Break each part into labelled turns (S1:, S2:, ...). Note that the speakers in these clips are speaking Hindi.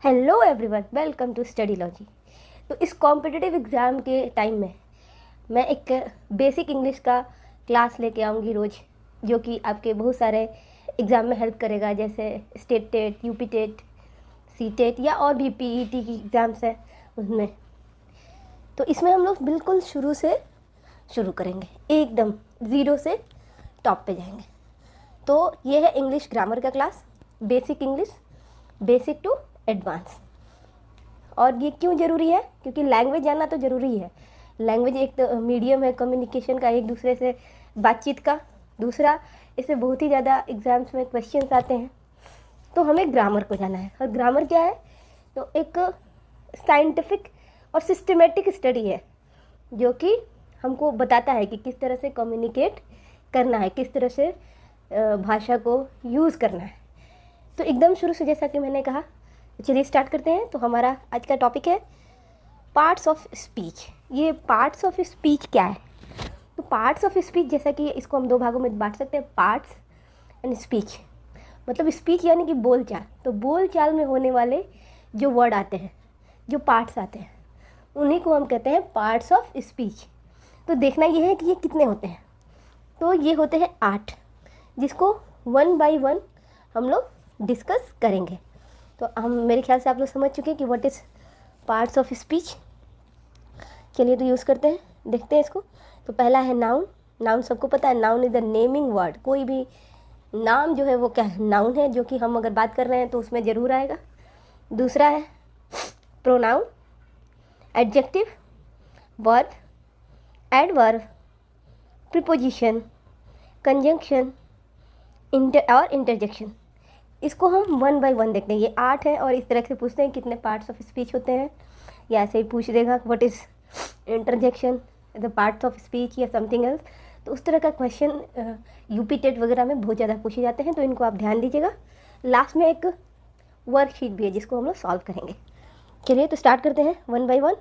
S1: Hello everyone, welcome to Studylogy. तो इस कॉम्पिटिटिव एग्ज़ाम के टाइम में मैं एक बेसिक इंग्लिश का क्लास लेके आऊँगी रोज़, जो कि आपके बहुत सारे एग्ज़ाम में हेल्प करेगा, जैसे state TET, UP TET, C TET या और भी पीईटी की एग्ज़ाम्स है उसमें। तो इसमें हम लोग बिल्कुल शुरू से शुरू करेंगे, एकदम ज़ीरो से टॉप पे जाएंगे। तो ये है इंग्लिश ग्रामर का class, basic English, basic to advance. और ये क्यों ज़रूरी है? क्योंकि लैंग्वेज जानना तो ज़रूरी है। लैंग्वेज एक तो मीडियम है कम्युनिकेशन का, एक दूसरे से बातचीत का। दूसरा, इससे बहुत ही ज़्यादा एग्ज़ाम्स में क्वेश्चंस आते हैं। तो हमें ग्रामर को जाना है। और ग्रामर क्या है? तो एक साइंटिफिक और सिस्टमेटिक स्टडी है, जो कि हमको बताता है कि किस तरह से कम्युनिकेट करना है, किस तरह से भाषा को यूज़ करना है। तो एकदम शुरू से, जैसा कि मैंने कहा, चलिए स्टार्ट करते हैं। तो हमारा आज का टॉपिक है पार्ट्स ऑफ स्पीच। ये पार्ट्स ऑफ स्पीच क्या है? तो पार्ट्स ऑफ स्पीच, जैसा कि इसको हम दो भागों में बांट सकते हैं, पार्ट्स एंड स्पीच। मतलब स्पीच यानी कि बोलचाल। तो बोलचाल में होने वाले जो वर्ड आते हैं, जो पार्ट्स आते हैं, उन्हीं को हम कहते हैं पार्ट्स ऑफ स्पीच। तो देखना ये है कि ये कितने होते हैं। तो ये होते हैं 8, जिसको 1 बाय 1 हम लोग डिस्कस करेंगे। तो हम, मेरे ख्याल से आप लोग समझ चुके हैं कि what is parts of speech. चलिए तो यूज़ करते हैं, देखते हैं इसको। तो पहला है नाउन। नाउन सबको पता है, noun is the naming word. कोई भी नाम जो है वो क्या है? नाउन है, जो कि हम अगर बात कर रहे हैं तो उसमें ज़रूर आएगा। दूसरा है pronoun, adjective, verb, adverb, preposition, conjunction और इंटरजेक्शन। इसको हम 1 बाय 1 देखते हैं। ये 8 है और इस तरह से पूछते हैं कितने पार्ट्स ऑफ स्पीच होते हैं, या ऐसे ही पूछ देगा what is interjection, the parts of speech या समथिंग एल्स। तो उस तरह का क्वेश्चन यूपी टेट वगैरह में बहुत ज़्यादा पूछे जाते हैं, तो इनको आप ध्यान दीजिएगा। लास्ट में एक वर्कशीट भी है जिसको हम लोग सॉल्व करेंगे। चलिए तो स्टार्ट करते हैं 1 बाय 1।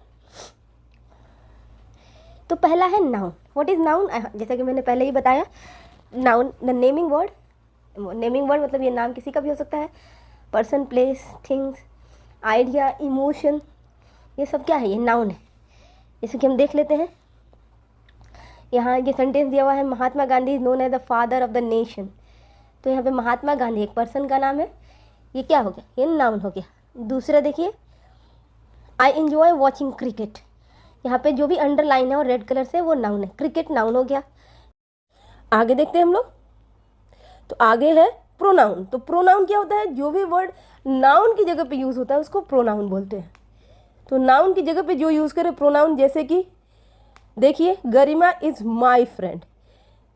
S1: तो पहला है नाउन। What is noun? जैसा कि मैंने पहले ही बताया, noun the naming word. Naming word मतलब ये नाम किसी का भी हो सकता है। Person, place, things, idea, emotion, ये सब क्या है? ये नाउन है। जैसे कि हम देख लेते हैं, यहाँ ये सेंटेंस दिया हुआ है, Mahatma Gandhi is known as the father of the nation. तो यहाँ पे महात्मा गांधी एक पर्सन का नाम है, ये क्या हो गया? ये नाउन हो गया। दूसरा देखिए, आई एंजॉय वॉचिंग क्रिकेट। यहाँ पे जो भी अंडरलाइन है और रेड कलर से, वो नाउन है। क्रिकेट नाउन हो गया। आगे देखते हैं हम लोग। तो आगे है प्रोनाउन। तो प्रोनाउन क्या होता है? जो भी वर्ड नाउन की जगह पे यूज़ होता है उसको प्रोनाउन बोलते हैं। तो नाउन की जगह पे जो यूज़ करें प्रोनाउन, जैसे कि देखिए, गरिमा इज़ माय फ्रेंड।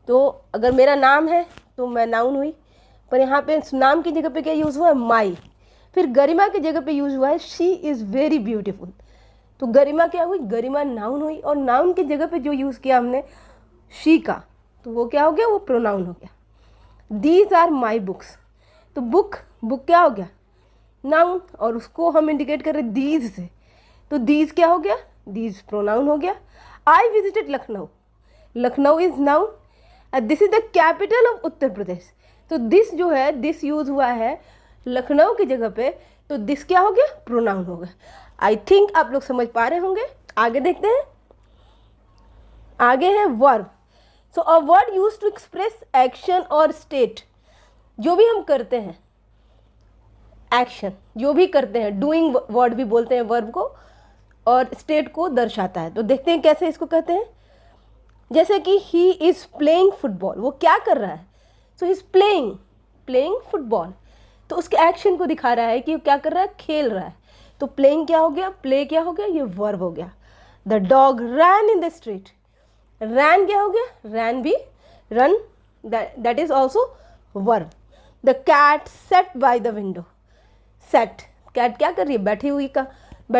S1: तो अगर मेरा नाम है तो मैं नाउन हुई, पर यहाँ पे नाम की जगह पे क्या यूज़ हुआ है? माई। फिर गरिमा की जगह पे यूज़ हुआ है शी इज़ वेरी ब्यूटीफुल। तो गरिमा क्या हुई? गरिमा नाउन हुई, और नाउन की जगह पे जो यूज़ किया हमने शी का, तो वो क्या हो गया? वो प्रोनाउन हो गया। These are my books. तो बुक क्या हो गया? नाउन, और उसको हम इंडिकेट कर रहे दीज से। तो दीज क्या हो गया? दीज प्रोनाउन हो गया। I visited Lucknow. Lucknow is noun. This is the capital of Uttar Pradesh. तो दिस जो है, दिस यूज हुआ है लखनऊ की जगह पे, तो दिस क्या हो गया? प्रोनाउन हो गया। आई थिंक आप लोग समझ पा रहे होंगे। आगे देखते हैं। आगे है verb. So a word use to express action और स्टेट। जो भी हम करते हैं, एक्शन जो भी करते हैं, डूइंग वर्ड भी बोलते हैं वर्ब को, और स्टेट को दर्शाता है। तो देखते हैं कैसे इसको कहते हैं। जैसे कि ही इज प्लेइंग फुटबॉल, वो क्या कर रहा है? सो ही इज प्लेइंग फुटबॉल। तो उसके एक्शन को दिखा रहा है कि वो क्या कर रहा है? खेल रहा है। तो प्लेइंग क्या हो गया? प्ले क्या हो गया? ये वर्ब हो गया। The dog ran in the street. Ran क्या हो गया? रैन भी, run, that is also verb. The cat sat by the window. Sat, cat क्या कर रही है? बैठी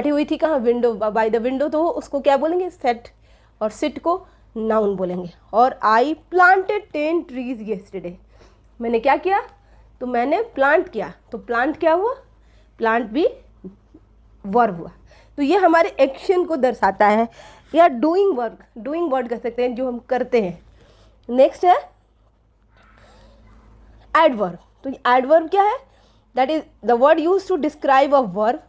S1: हुई थी कहाँ? Window, by the window. तो उसको क्या बोलेंगे? सेट। और सिट को नाउन बोलेंगे। और आई प्लांटेड 10 ट्रीज येस्टरडे। मैंने क्या किया? तो मैंने प्लांट किया। तो प्लांट क्या हुआ? प्लांट भी वर्ब हुआ। तो ये हमारे एक्शन को दर्शाता है, या डूइंग वर्ड कह सकते हैं, जो हम करते हैं। नेक्स्ट है एडवर्ब। तो एडवर्ब क्या है? That is the word use to describe a verb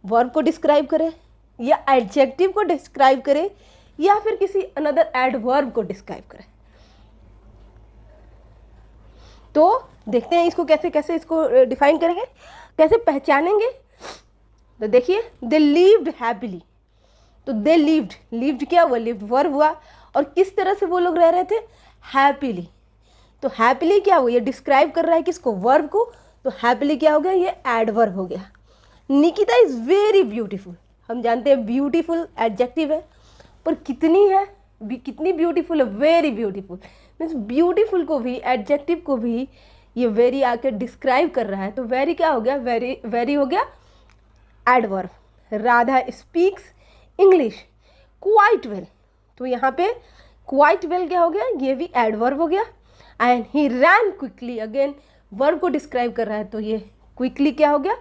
S1: verb को डिस्क्राइब करे या एडजेक्टिव को डिस्क्राइब करे या फिर किसी अनदर एडवर्ब को डिस्क्राइब करे। तो देखते हैं इसको कैसे कैसे इसको डिफाइन करेंगे, कैसे पहचानेंगे। तो देखिए, दे लिव्ड हैप्पीली, तो दे लिव्ड क्या हुआ, लिव्ड वर्ब हुआ, और किस तरह से वो लोग रह रहे थे, हैप्पीली। तो हैप्पीली क्या हुआ, ये डिस्क्राइब कर रहा है किसको, वर्ब को, तो हैप्पीली क्या हो गया, ये एडवर्ब हो गया। निकिता इज़ वेरी ब्यूटीफुल, हम जानते हैं ब्यूटीफुल एडजेक्टिव है, पर कितनी है, कितनी ब्यूटीफुल है, वेरी ब्यूटीफुल। मीन्स ब्यूटीफुल को भी, एडजेक्टिव को भी ये वेरी आके डिस्क्राइब कर रहा है, तो वेरी क्या हो गया, वेरी हो गया adverb. Radha speaks English quite well, तो यहाँ पे क्वाइट वेल क्या हो गया, ये भी एडवर्ब हो गया। And he ran quickly, again verb को डिस्क्राइब कर रहा है, तो ये क्विकली क्या हो गया,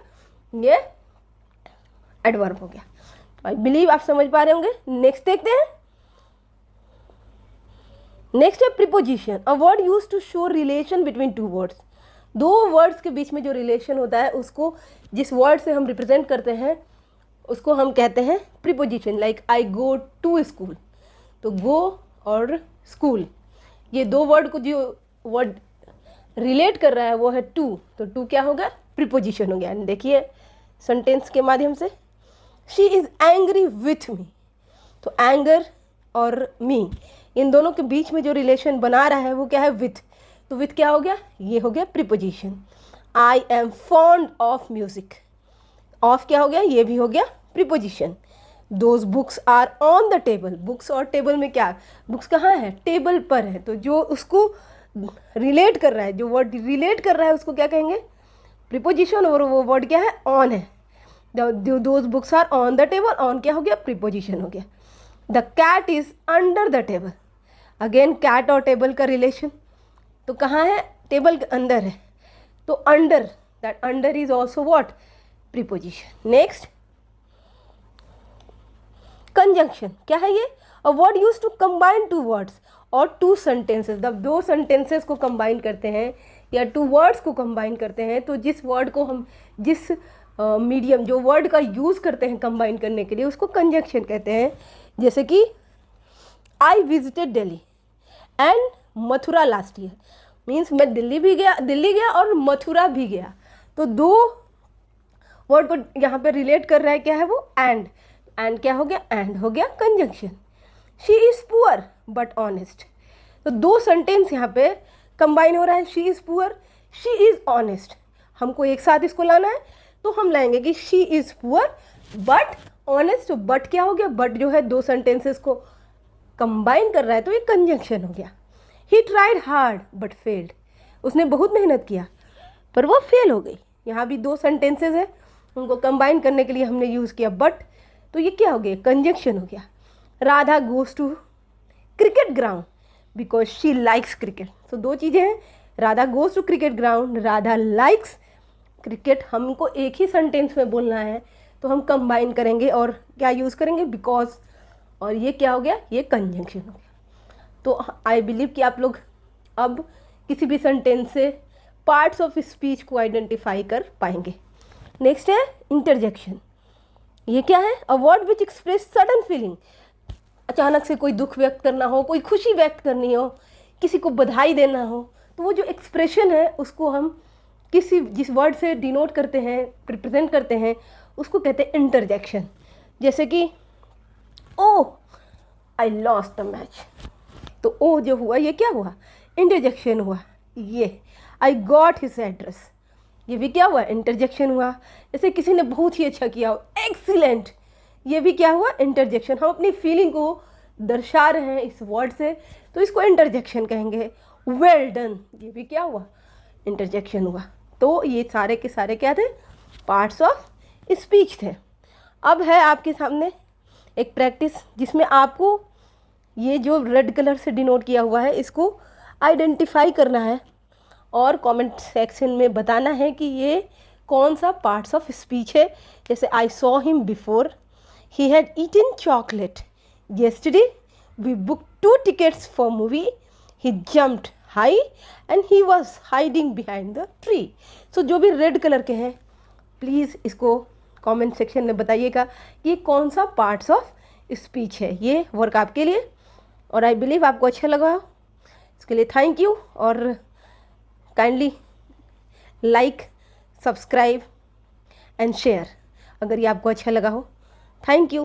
S1: ये एडवर्ब हो गया। आई बिलीव आप समझ पा रहे होंगे। नेक्स्ट देखते हैं। नेक्स्ट है preposition, a word use to show relation between two words. दो वर्ड्स के बीच में जो रिलेशन होता है, उसको जिस वर्ड से हम रिप्रेजेंट करते हैं उसको हम कहते हैं preposition. Like I go to school, तो गो और स्कूल, ये दो वर्ड को जो वर्ड रिलेट कर रहा है वो है टू, तो टू क्या होगा, प्रीपोजिशन हो गया। देखिए सेंटेंस के माध्यम से, she is angry with me, तो एंगर और मी इन दोनों के बीच में जो रिलेशन बना रहा है वो क्या है, विथ, तो विथ क्या हो गया, ये हो गया preposition. I am fond of music, of क्या हो गया, ये भी हो गया preposition. Those books are on the table, books और टेबल में क्या, बुक्स कहाँ है, टेबल पर है, तो जो उसको रिलेट कर रहा है, जो वर्ड रिलेट कर रहा है उसको क्या कहेंगे, प्रीपोजिशन, और वो वर्ड क्या है, ऑन है। Those books are on the table, on क्या हो गया, प्रीपोजिशन हो गया। The cat is under the table, again cat और टेबल का रिलेशन, तो कहाँ है, टेबल के अंदर है, तो under, that under is also what, preposition. Next conjunction, क्या है ये, a word use to combine two words और टू सेंटेंसेस। जब दो सेंटेंसेस को कंबाइन करते हैं या टू वर्ड्स को कंबाइन करते हैं, तो जिस वर्ड को हम, जिस मीडियम, जो वर्ड का यूज़ करते हैं कंबाइन करने के लिए, उसको कंजंक्शन कहते हैं। जैसे कि I visited Delhi and Mathura last year, means मैं दिल्ली गया और मथुरा भी गया, तो दो वर्ड को यहाँ पे रिलेट कर रहा है, क्या है वो, एंड क्या हो गया, एंड हो गया conjunction. She is poor but honest, तो दो सेंटेंस यहाँ पे कंबाइन हो रहा है, she is poor, she is honest. हमको एक साथ इसको लाना है, तो हम लाएंगे कि she is poor but honest, but क्या हो गया, बट जो है दो सेंटेंसेस को कंबाइन कर रहा है, तो ये कंजंक्शन हो गया। He tried hard but failed, उसने बहुत मेहनत किया पर वो फेल हो गई। यहाँ भी दो सेंटेंसेस है, उनको कंबाइन करने के लिए हमने यूज़ किया बट, तो ये क्या हो गया, कंजंक्शन हो गया। Radha goes to cricket ground because she likes cricket, तो दो चीज़ें हैं, Radha goes to cricket ground, Radha likes cricket. हमको एक ही सेंटेंस में बोलना है, तो हम कंबाइन करेंगे और क्या यूज़ करेंगे, बिकॉज, और ये क्या हो गया, ये कंजंक्शन हो गया। तो आई बिलीव कि आप लोग अब किसी भी सेंटेंस से पार्ट्स ऑफ स्पीच को आइडेंटिफाई कर पाएंगे। नेक्स्ट है इंटरजेक्शन, ये क्या है, a word which express sudden feeling, अचानक से कोई दुख व्यक्त करना हो, कोई खुशी व्यक्त करनी हो, किसी को बधाई देना हो, तो वो जो एक्सप्रेशन है उसको हम किसी जिस वर्ड से डिनोट करते हैं, रिप्रेजेंट करते हैं, उसको कहते हैं इंटरजेक्शन। जैसे कि ओह आई लॉस्ट द मैच, तो ओ जो हुआ ये क्या हुआ, इंटरजेक्शन हुआ। ये आई गॉट हिज एड्रेस, ये भी क्या हुआ, इंटरजेक्शन हुआ। जैसे किसी ने बहुत ही अच्छा किया हो, एक्सीलेंट, ये भी क्या हुआ, इंटरजेक्शन। हम अपनी फीलिंग को दर्शा रहे हैं इस वर्ड से, तो इसको इंटरजेक्शन कहेंगे। वेल डन, ये भी क्या हुआ, इंटरजेक्शन हुआ। तो ये सारे के सारे क्या थे, पार्ट्स ऑफ स्पीच थे। अब है आपके सामने एक प्रैक्टिस जिसमें आपको ये जो रेड कलर से डिनोट किया हुआ है इसको आइडेंटिफाई करना है और कमेंट सेक्शन में बताना है कि ये कौन सा पार्ट्स ऑफ स्पीच है। जैसे I saw him before, he had eaten chocolate, yesterday we booked 2 tickets for movie, he jumped high and he was hiding behind the tree। so जो भी रेड कलर के हैं प्लीज़ इसको कमेंट सेक्शन में बताइएगा कि ये कौन सा पार्ट्स ऑफ स्पीच है। ये वर्क आपके लिए, और आई बिलीव आपको अच्छा लगा। इसके लिए थैंक यू, और kindly like, subscribe and share अगर ये आपको अच्छा लगा हो। Thank you.